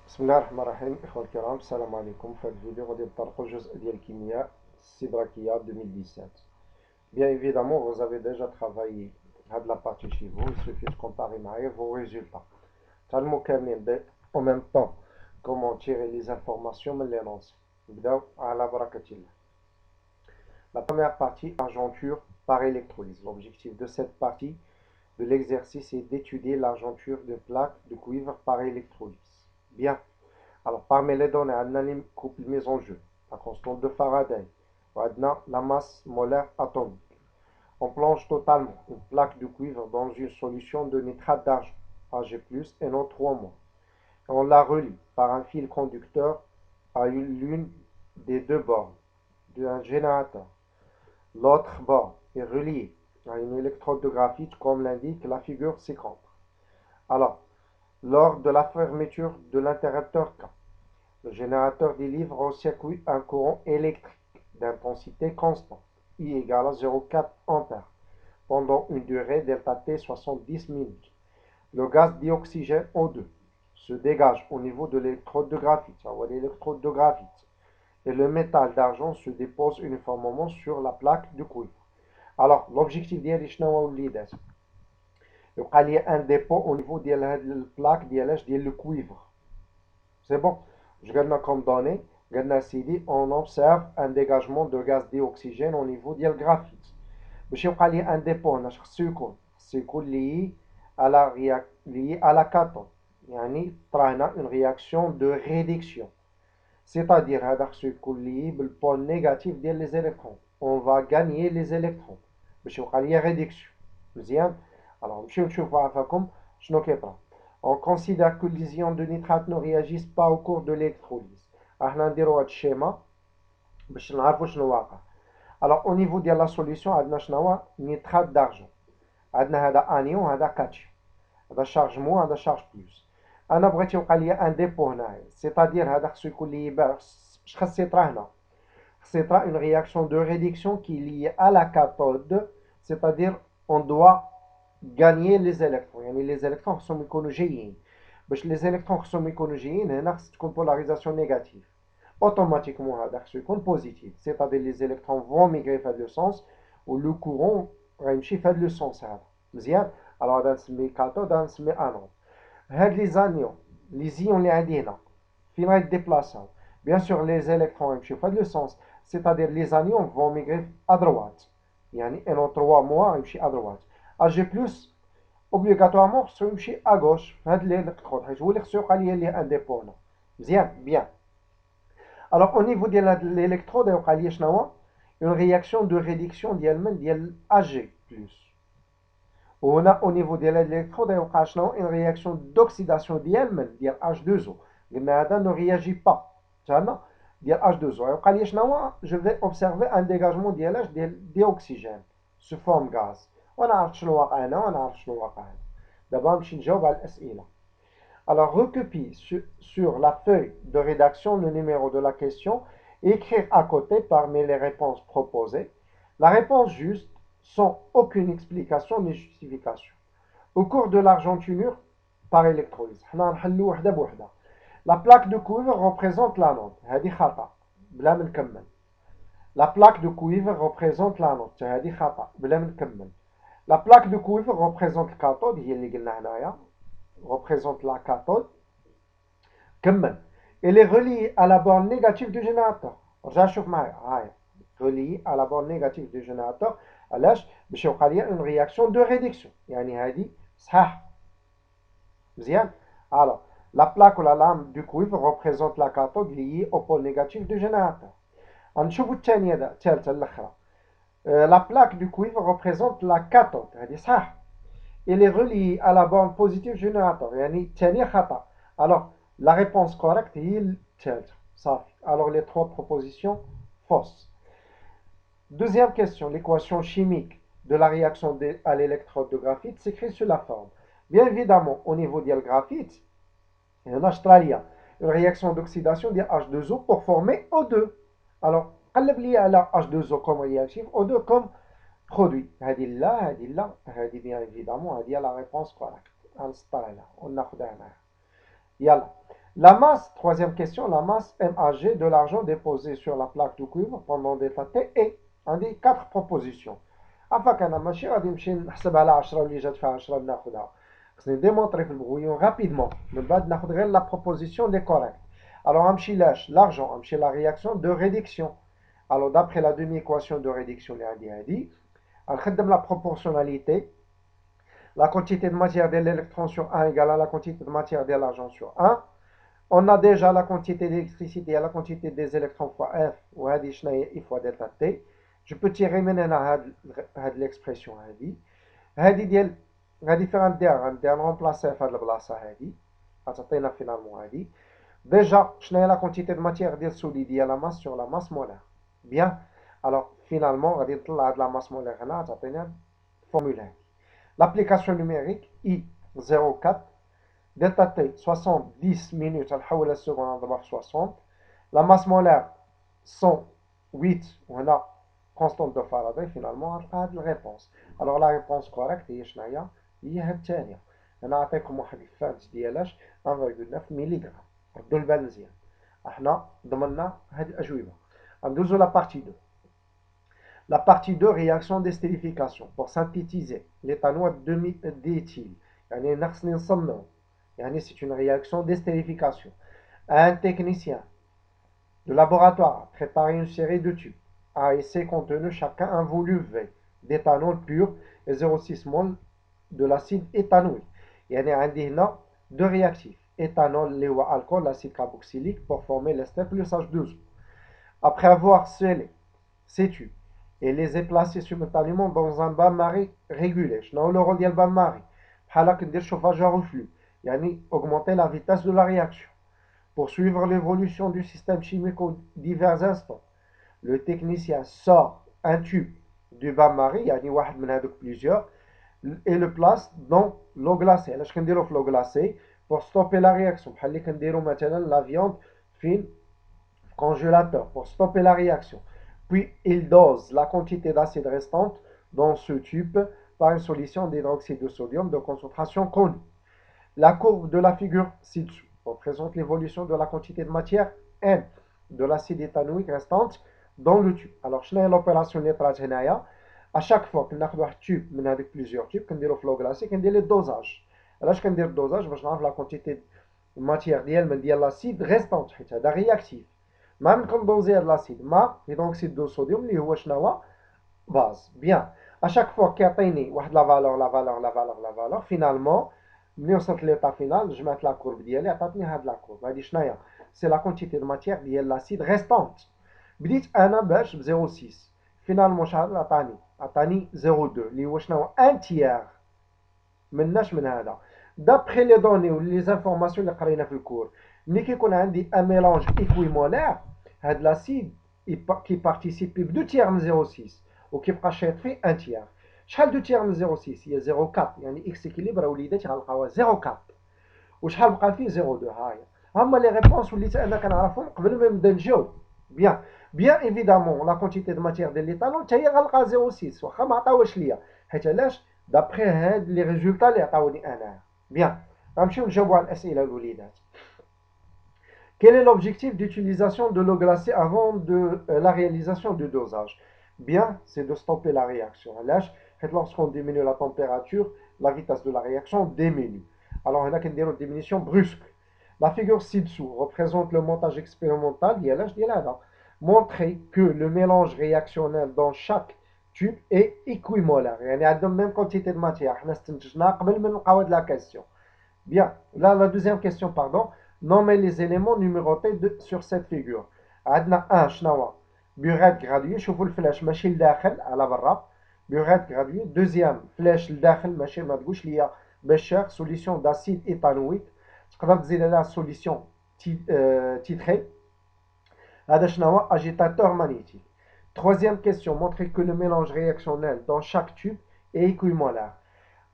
بسم الله الرحمن الرحيم. إخوة الكرام، السلام عليكم. في هذا الفيديو غادي نطرقوا الجزء ديال الكيمياء السيبراكية 2017. Bien évidemment, vous avez déjà travaillé هاد la partie chez vous. Il suffit de comparer معايا vos résultats. تعلموا كاملين en même temps comment tirer les informations من l'énoncé. نبداو على بركة الله. La première partie, argenture par électrolyse. L'objectif de cette partie de l'exercice est d'étudier l'argenture de plaques de cuivre par électrolyse. Bien. Alors, parmi les données, on a les couples mis en jeu. La constante de Faraday. On a la masse molaire atomique. On plonge totalement une plaque de cuivre dans une solution de nitrate d'argent, Ag+, et non 3 mois. Et on la relie par un fil conducteur à l'une des deux bornes d'un générateur. L'autre borne est reliée à une électrode de graphite comme l'indique la figure ci-contre. Alors, lors de la fermeture de l'interrupteur K, le générateur délivre au circuit un courant électrique d'intensité constante, I égale à 0,4 A, pendant une durée ΔT 70 minutes. Le gaz dioxygène O2 se dégage au niveau de l'électrode de graphite, l'électrode de graphite, et le métal d'argent se dépose uniformément sur la plaque de cuivre. Alors, l'objectif ديالي شنو هو وليدات؟ يبقى لي un dépôt au niveau ديال هاد البلاك ديال le cuivre. C'est bon. Je regarde comme données, on observe un dégagement de gaz dioxygène au niveau du graphite. باش يبقى لي un dépôt خصو يكون lié à la cathode. يعني طرا une réaction de réduction. C'est-à-dire هذا خصو يكون lié بالpôle négatif ديال les électrons. On va gagner les électrons باش يبقى لي réduction. مزيان. Alors نمشيو نشوفوا عفاكم شنو كيطرا. On considère que les ions de nitrate ne réagissent pas au cours de l'électrolyse. احنا نديرو هاد الشيما باش نعرفو شنو واقع. Alors au niveau ديال لا سوليسيون عندنا شنو هو نيترات دارجون. عندنا هذا انيون هذا كاتيون. هذا شارج مو هذا شارج بلوس. انا بغيت يوقع لي ان ديبو هنايا، سيتادير هذا خصو يكون لي باش خاص يطرا هنا. خاص يطرا une réaction de réduction qui est liée à la cathode, c'est-à-dire on doit gagner les électrons. يعني les électrons خصهم يكونوا جايين. باش les électrons خصهم يكونوا جايين هنا خص تكون polarisation négative. Automatiquement هذا خصو يكون positif. C'est-à-dire les électrons vont migrer في هذا le sens و le courant غيمشي في هذا le sens هذا. مزيان. alors هذا نسميه كاثود هذا نسميه انود. هاد لي زانيون لي زيون اللي عندي هنا فين غيديبلاساو؟ Bien sûr les électrons يمشيو في هذا le sens. C'est-à-dire les anions vont migrer à droite. يعني NO3 moins يمشي à droite. Ag+, obligatoirement خصو يمشي à gauche في هاد l'électrode حيت هو اللي خصو يوقع ليه ان ديبو هنا. مزيان بيان. Alors au niveau ديال l'électrode يوقع ليه شنو هو؟ une réaction de réduction ديال من ديال Ag+. وهنا au niveau ديال l'électrode يوقع شنو؟ une réaction d'oxydation ديال من ديال H2O. قلنا هذا ne réagit pas. تمام؟ ديال H2O يوقع ليه شنو هو؟ je vais observer un dégagement ديال dioxygène sous forme gaz. ونعرف شنو واقع هنا ونعرف شنو واقع هنا. دابا نمشي نجاوب على الأسئلة. Alors recopie sur la feuille de rédaction le numéro de la question et écrire à côté parmi les réponses proposées la réponse juste sans aucune explication ni justification. Au cours de l'argentinure par électrolyse. حنا نحلو وحدة بوحدة. La plaque de cuivre représente l'anode. هذه خطأ بلا ما نكمل. La plaque de cuivre représente l'anode. هذه خطأ بلا ما نكمل. La plaque de cuivre représente la cathode, هي اللي قلنا هنايا représente la cathode. كمل. Elle est reliée à la borne négative du générateur. رجع شوف معايا هاي reliée à la borne négative du générateur. علاش؟ باش يوقع ليا une réaction de réduction. يعني هذه صحاح. مزيان. Alors la plaque ou la lame du cuivre représente la cathode liée au pôle négatif du générateur. غنشوفوا الثانية الثالثة الأخرى. La plaque du cuivre représente la cathode. هذه صح. Elle est reliée à la borne positive du générateur. يعني الثانية خطأ. Alors la réponse correcte هي الثالثة. صافي. Alors les trois propositions fausses. Deuxième question. L'équation chimique de la réaction à l'électrode de graphite s'écrit sous la forme. Bien évidemment, au niveau du graphite, il y a une réaction d'oxydation de H2O pour former O2. Alors, قلب لي على H2O comme réactif, O2 comme produit. هذه لا هذه لا هذه bien évidemment هذه هي la réponse correcte. غنسطر عليها وناخذها معاها. يلا. La masse, troisième question, la masse MAG de l'argent déposé sur la plaque de cuivre pendant d'état T est un des 4 propositions. عفاك انا ماشي غادي نمشي نحسب على 10 واللي جات فيها 10 ناخذها. خصني ديمونطري في البغويون رابيدمون من بعد ناخذ غير لا بروبوزيسيون لي كوريكت. Alors غنمشي لاش l'argent غنمشي la réaction de réduction. Alors d'après la demi-équation de réduction اللي عندي هذه غنخدم la proportionnalité. La quantité de matière de l'électron sur 1 égale à la quantité de matière de l'argent sur 1. On a déjà la quantité d'électricité et la quantité des électrons fois F, ou هذه شنو هي I fois delta T. Je peux tirer من هنا هاد l'expression هذه ديال غادي فين غندير نرومبلاسي في هاد البلاصه هذه غتعطينا فينالمون هذه ديجا شنو هي لا كونتيتي دو ماتيير ديال السوليد هي لا ماس سور لا ماس مولار بيان. الوغ فينالمون غادي نطلع هاد لا ماس مولار هنا غتعطينا الفورمولا هذه. لابليكاسيون نيميريك I 0,4 delta T 70 minutes نحول السكوند نضربها في 60. La masse molaire 108 وهنا constante de Faraday finalement غتلقى هاد الريبونس. الوغ لا ريبونس كوريكت هي شنو هي هاد الثانيه. انا نعطيكم واحد الفانت ديالاش 1,9 ملغ. ردوا البال مزيان احنا ضمننا هاد الاجوبه. غندوزو لا بارتي 2. La partie 2, réaction d'estérification. Pour synthétiser l'éthanol d'éthyle, c'est une réaction d'estérification. Un technicien de laboratoire a préparé une série de tubes à essai contenant chacun un volume V d'éthanol pur et 0,6 mol de l'acide éthanoïque. Il y a deux réactifs, éthanol, alcool, l'acide carboxylique pour former l'ester plus H2O. Après avoir scellé ces tubes et les ai placés simultanément dans un bain-marie régulé. شنو le rôle ديال bain-marie؟ بحال هكا ندير chauffage à reflux، يعني augmenter la vitesse de la réaction. Pour suivre l'évolution du système chimique aux divers instants, le technicien sort un tube du bain-marie، يعني واحد من هذوك plusieurs، et le place dans l'eau glacée. علاش كنديرو في l'eau glacée؟ pour stopper la réaction. بحال اللي كنديرو مثلا la viande في congélateur pour stopper la réaction. Puis il dose la quantité d'acide restante dans ce tube par une solution d'hydroxyde de sodium de concentration connue. La courbe de la figure ci-dessous représente l'évolution de la quantité de matière N de l'acide éthanoïque restante dans le tube. Alors, je vais l'opération nitrate هنايا. À chaque fois que ناخذ واحد tube من هذيك plusieurs tubes كنديرو في l'eau glacée كندير لي الدوزاج. علاش كندير الدوزاج؟ باش نعرف لا كونتيتي ماتيير ديال l'acide restante حيت هذا رياكتيف. ما ممكن ندوزي هاد لاسيد مع هيدروكسيد دو صوديوم اللي هو شنو هو باز. بيان اشاك فوا كيعطيني واحد لا فالور فينالمون ملي وصلت ليطا فينال جمعت لا كورب ديالي عطاتني هاد لا كورب هادي شنو هي؟ سي لا كونتيتي دو ماتيير ديال لاسيد ريستونت. بديت انا باش ب 0,6 فينالمون شحال عطاني 0,2 اللي هو شنو هو ان تيير مناش من هذا. دابخي لي دوني ولي زانفورماسيون اللي قرينا في الكور ملي كيكون عندي ان ميلونج ايكويمولار هاد لاسيد كي بارتيسيبي ب 2 تيير من 0,6 وكيبقى شايط فيه 1 تيير. شحال 2 تيير من 0,6 هي 0,4 يعني اكس اكيليبر وليدات غنلقاوها 0,4 وشحال بقى فيه 0,2. ها هي هما لي ريبونس وليت انا كنعرفهم قبل ما نبدا نجاوب. بيان ايفيدامون لا كونتيتي دو ماتيير ديال ليتانول حتى هي غنلقى 0,6 واخا ما عطاوهاش ليا حيت علاش دابخي هاد لي ريزولطا اللي عطاوني انا. بيان غنمشيو نجاوبوا على الاسئله الوليدات. Quel est l'objectif d'utilisation de l'eau glacée avant la réalisation du dosage? Bien, c'est de stopper la réaction. Lorsqu'on diminue la température, la vitesse de la réaction diminue. Alors, on a une diminution brusque. La figure ci-dessous représente le montage expérimental. Montrer que le mélange réactionnel dans chaque tube est équimolaire. Il y a la même quantité de matière. La question. Bien, là, la deuxième question, pardon. Nommez les éléments numérotés sur cette figure. عندنا 1 شنو هو؟ burette graduée. شوفوا الفلاش ماشي لداخل على برا. burette graduée. Deuxième فلاش لداخل ماشي ما تقولش ليا بشار solution d'acide éthanoïque. تقدر تزيد عليها solution titrée. هذا شنو هو؟ agitateur magnétique. Troisième question, montrer que le mélange réactionnel dans chaque tube est équimolaire.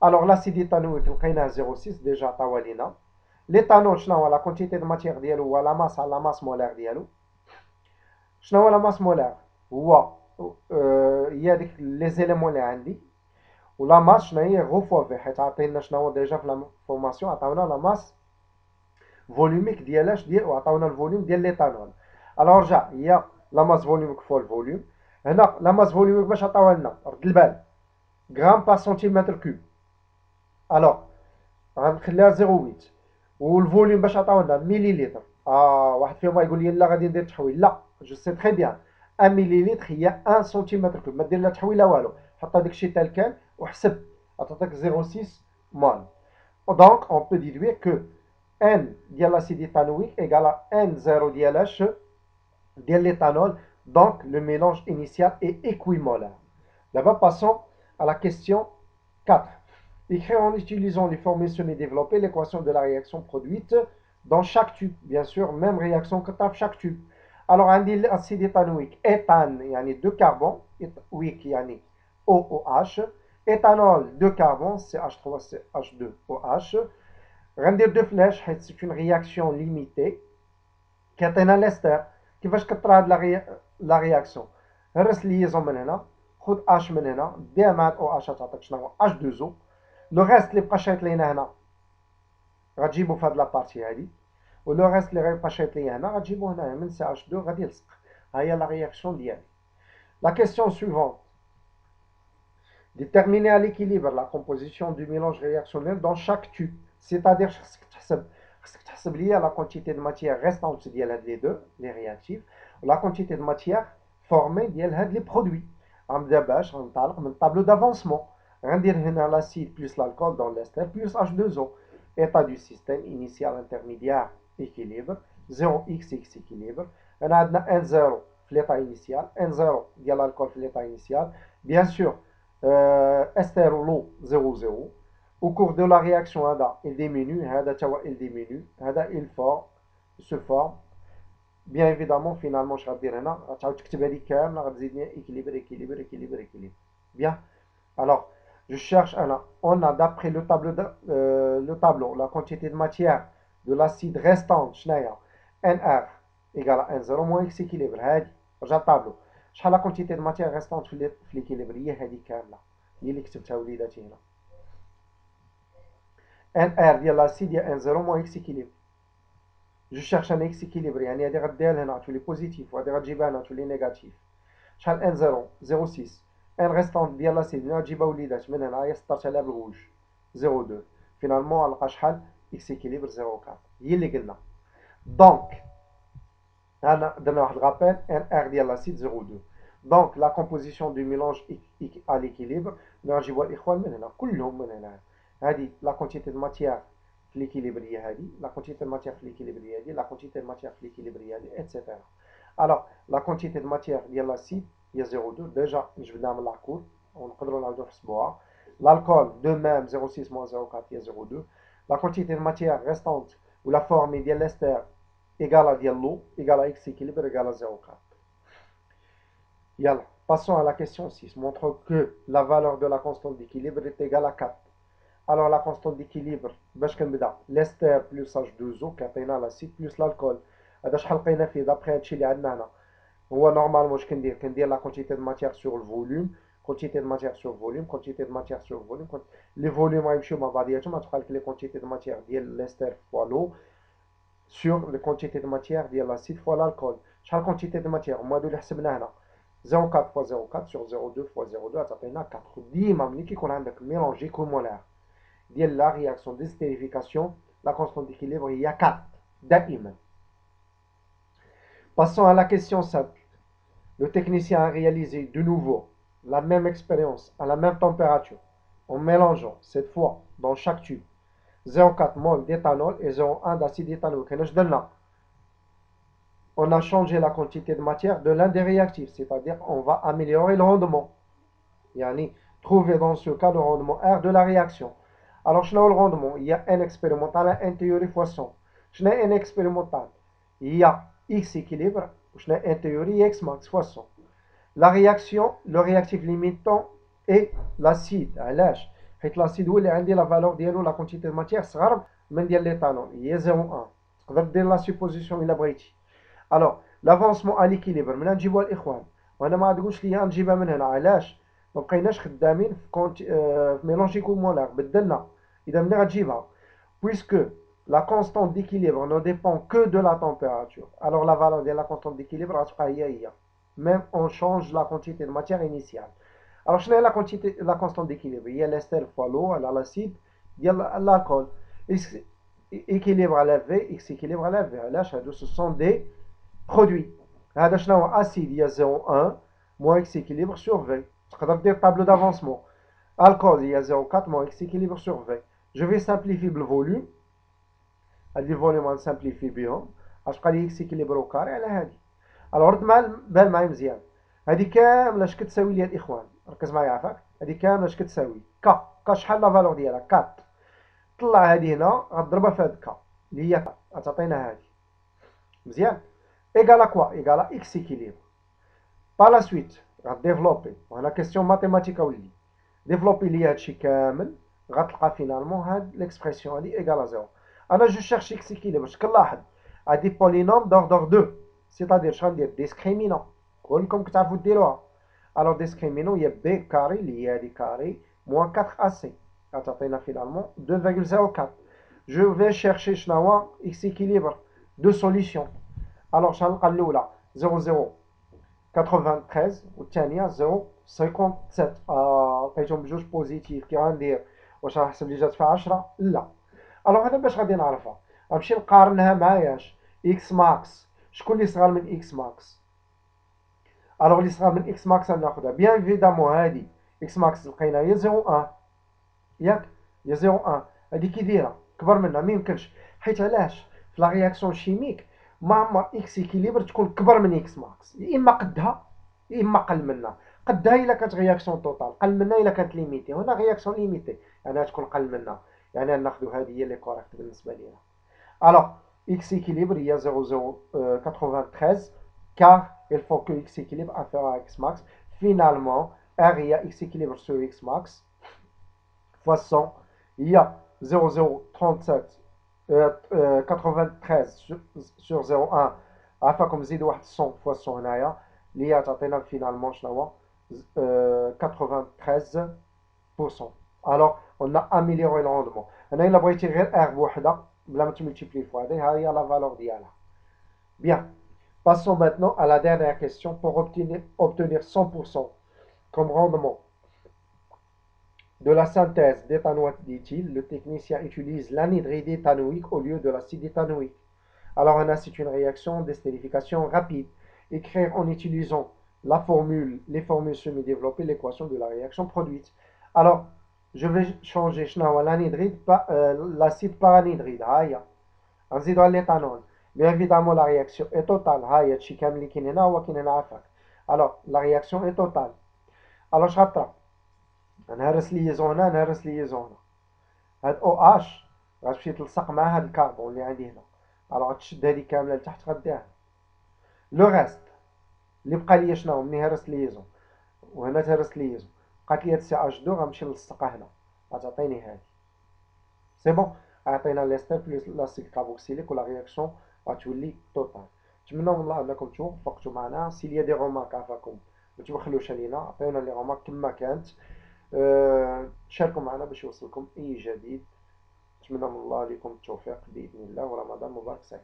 Alors l'acide éthanoïque لقيناه 0,6 déjà عطاوها لينا. L'éthanol, شنو la quantité de matière ديالو هو la masse molaire ديالو. شنو هو la masse molaire؟ هو هي ديك لي زيليمون اللي عندي ولا ماس شنو هي غو فوا في حيت عطينا شنو هو ديجا في لا فورماسيون عطاونا لا ماس فوليوميك ديالاش ديال وعطاونا الفوليوم ديال ليتانول. الوغ رجع هي لا ماس فوليوميك فوا الفوليوم. هنا لا ماس فوليوميك باش عطاوها لنا رد البال غرام بار سنتيمتر كوب. الوغ غنخليها 0.8 والفوليوم باش عطاوها لنا مليلتر. واحد فيهم يقول لي لا غادي ندير تحويل. لا جو سي تري بيان 1 مليلتر هي 1 سنتيمتر كوب، ما دير لا تحويل لا والو، حط هذاك الشيء تال كان وحسب عطاتك 0.6 مول. Donc on peut déduire que N ديال l'acide éthanoïque égale à N0 ديال H ديال l'éthanol. Donc le mélange initial est équimolaire. D'abord passons à la question 4. Écrire en utilisant les formations et développer l'équation de la réaction produite dans chaque tube. Bien sûr, même réaction que dans chaque tube. Alors, on dit l'acide éthanoïque, éthane, il y a 2 carbons, oui, il y a OOH. Éthanol, 2 carbons, CH3, CH2OH. Rendir 2 flèches, c'est une réaction limitée. كيعطينا ليستر كيفاش كطرا هاد لا رياكسيون. هرس ليزون من هنا، خذ اش من هنا، دير مع او اش تعطيك شنو هو اش 2 او. لو ريست اللي بقى شايط لينا هنا غتجيبو في هاد لابارتي هادي، ولو ريست اللي غيبقى شايط ليا هنا غتجيبو هنايا من سي اش 2 غادي يلصق. ها هي لا رياكسيون ديالي. لا كيسيون سويفونت. Déterminer à l'équilibre la composition du mélange réactionnel dans chaque tube. C'est-à-dire خصك تحسب ليا la quantité de matière restante ديال هاد les deux les réactifs la quantité de matière formée ديال هاد les produits. غنبدا باش غنطلق من tableau d'avancement. غندير هنا l'acide plus l'alcool dans l'ester plus H2O. État du système initial intermédiaire équilibre 0x équilibre. هنا عندنا N0 في l'état initial, N0 ديال l'alcool في l'état initial. Bien sûr ester ou l'eau 0,0. Au cours de la réaction, il diminue, il diminue, il se forme. Bien évidemment, finalement, je vais dire, équilibre, équilibre, équilibre, équilibre. Bien. Alors, je cherche, on a d'après le tableau, la quantité de matière de l'acide restant, NR égale à N0 moins X équilibre. J'ai le tableau. شحال لا كونتيتي د ماتيير ريستونت في ليكيليبر هي هذه كامله، هي اللي كتبتها وليداتي هنا. ان ار ديال لاسيد هي ان 0 موان اكس اكيليبر. جو شيرش ان اكس اكيليبر يعني هذه غديها لهنا تولي بوزيتيف وهذه غتجيبها هنا تولي نيجاتيف. شحال ان 0 0.6 ان ريستونت ديال لاسيد ملي غتجيبها وليدات من هنا هي سطرت عليها بالغوج 0.2. فينالمون غنلقى شحال اكس اكيليبر 0.4 هي اللي قلنا. دونك هنا درنا واحد الغابيل ان ار ديال لاسيد 0.2. Donc la composition du mélange à l'équilibre نجيبوا الاخوان من هنا كلهم من هنا. هذه la quantité de matière في l'équilibre هي هذه، la quantité de matière في l'équilibre هي هذه، la quantité de matière في l'équilibre هي هذه etc. Alors la quantité de matière ديال l'acide هي 0.2 déjà جبناها من لاكور ونقدروا نعاودوا نحسبوها. L'alcool de même 0.6 moins 0.4 هي 0.2. La quantité de matière restante ou la formée ديال l'ester égale à ديال l'eau égale à x équilibre égale à 0.4. Yalla, passons à la question 6. Montre que la valeur de la constante d'équilibre est égale à 4. Alors la constante d'équilibre, l'ester plus H2O, كيعطينا l'acide plus l'alcool. هذا شحال لقينا فيه d'après هادشي اللي عندنا هنا. هو نورمالمون واش كندير la quantité de matière sur le volume, quantité de matière sur volume, quantité de matière sur volume. Les volumes غيمشيو مع بعضياتهم غتبقى لك les quantités de matière ديال l'ester fois l'eau sur les quantités de matière ديال l'acide fois l'alcool. شحال quantité de matière هما هادو اللي حسبنا هنا. 0,4 fois 0,4 sur 0,2 fois 0,2 غتعطينا 4. ديما ملي كيكون عندك ميلونج ايكومولار ديال لا رياكسيون دي ستيريفيكاسيون لا كونستانت d'équilibre هي 4 دائما. Passons à la question 7. Le technicien a réalisé de nouveau la même expérience à la même température en mélangeant cette fois dans chaque tube 0,4 mol d'éthanol et 0,1 d'acide éthanoïque. On a changé la quantité de matière de l'un des réactifs, c'est-à-dire on va améliorer le rendement. Yani, trouver dans ce cas le rendement R de la réaction. Alors, je le rendement, il y a un expérimental, un théorie fois 100. Je n'ai un expérimental, il y a X équilibre, je n'ai un théorie X max fois 100. La réaction, le réactif limitant est l'acide. علاش حيت l'acide هو اللي عندي la valeur ديالو la quantité de matière صغر من ديال l'éthanol هي 0,1. تقدر دير la supposition إلا بغيتي. Alors, l'avancement à l'équilibre, من نجيبوها الإخوان، وأنا ما تقولش لي نجيبها من هنا، علاش؟ ما بقيناش خدامين في ميلونج ايكومولار، بدلنا، إذا ملي غتجيبها، بويسكو la constante d'équilibre ne dépend que de la température. Alors la valeur de la constante d'équilibre, même on change la quantité de matière initiale. Alors je la quantité, la constante d'équilibre. Il y a l'ester fois l'eau, l'acide, il y a l'alcool. Équilibre à la V, X équilibre à la V. Là, ce sont des produits. هذا شنو هو acide, il y a 0,1 moins X équilibre sur V. تقدر دير tableau d'avancement. Alcool, il y a 0,4 moins X équilibre sur V. Je vais simplifier le volume. هذه الفوليوم غنسامبليفي بهم غتبقى لي اكس اكيليبر كاري على هذه. الوغ رد بان معايا مزيان. هذه كامله اش كتساوي ليا الاخوان؟ ركز معايا عافاك. هذه كامله اش كتساوي؟ كا شحال لا فالور ديالها؟ 4. طلع هذه هنا غضربها في هاد كا اللي هي غتعطينا هذه مزيان. ايكالا كوا؟ ايكالا اكس اكيليبر. با لا سويت غديفلوبي، وهنا كيستيون ماتيماتيكا ولي ديفلوبي ليا هادشي كامل، غتلقى فينالمون هاد ليكسبرسيون هادي ايكالا زيرو. انا جو شيرش اكس اكيليبر. باش كنلاحظ هادي بولينوم دوردر 2، سيتادير شغندير ندير ديسكريمينون، كلكم كتعرفوا ديروها. الوغ ديسكريمينون هي بي كاري اللي هي هادي كاري موان 4 ا سي غتعطينا فينالمون 2,04. جو في شيرشي شنو هو اكس اكيليبر دو سوليسيون. الوغ شنو نلقى الاولى 0,93 والثانيه 0,57. لقيتهم بجوج بوزيتيف. كي غندير واش غنحسب لي جات في 10؟ لا. الوغ هذا باش غادي نعرفها غنمشي نقارنها معاياش اكس ماكس. شكون اللي صغار من اكس ماكس؟ الوغ اللي صغار من اكس ماكس غناخذها بيان ايفيدامون. هادي اكس ماكس لقينا هي 0,1 ياك، هي 0,1. هادي كي دايره كبر منها ما يمكنش، حيت علاش؟ في لا رياكسيون شيميك ما عمر اكس اكيليبر تكون كبر من اكس ماكس، يا اما قدها يا اما قل منها. قدها الا كانت رياكسيون توتال، قل منها الا كانت ليميتي. هنا رياكسيون ليميتي يعني تكون قل منها، يعني ناخذ هذه هي اللي كوريكت بالنسبه لينا. الوغ اكس اكيليبر هي 0,93 car il faut que x équilibre inférieur à x max. Finalement, R il y a x équilibre sur x max fois 100, il y a 0,037 93 sur 0,1 عفوا كم نزيد واحد 100 fois 100 هنايا اللي هي تعطينا فينالمون شنو هو 93%. Alors on a amélioré le rendement. هنا الا بغيتي غير R بوحده بلا ما تملتيبلي فوا هذه هي لا فالور ديالها. Bien. Passons maintenant à la dernière question pour obtenir 100% comme rendement de la synthèse d'éthanoate d'éthyle. Le technicien utilise l'anhydride éthanoïque au lieu de l'acide éthanoïque. Alors, c'est une réaction d'estérification rapide. Écrire en utilisant la formule, les formules semi-développées, l'équation de la réaction produite. Alors, je vais changer l'anhydride par l'acide par anhydride. نزيدو على l'éthanol. Bien évidemment, la réaction est totale. هاي هادشي كامل اللي كاين هنا هو كاين هنا عافاك. Alors, la réaction est totale. Alors, اش غطرا؟ نهرس ليزون هنا، نهرس ليزون هنا. هاد او اش غتمشي تلصق مع هاد الكربون اللي عندي هنا. الوغ غتشد هادي كامله لتحت غديها. لو ريست اللي بقى ليا شنو هو؟ ملي هرست ليزون وهنا تهرست ليزون بقات ليا سي اش 2 غنمشي نلصقها هنا غتعطيني هادي. سي بون. عطينا ليستر بلس لاسيد كاربوكسيليك ولا رياكسيون غتولي توتال. نتمنى من الله انكم توفقتوا معنا. سي ليا دي رومارك عفاكم ما تبخلوش علينا، عطيونا لي رومارك كما كانت. شاركوا معنا باش يوصلكم اي جديد. نتمنى من الله لكم التوفيق باذن الله، ورمضان مبارك سعيد.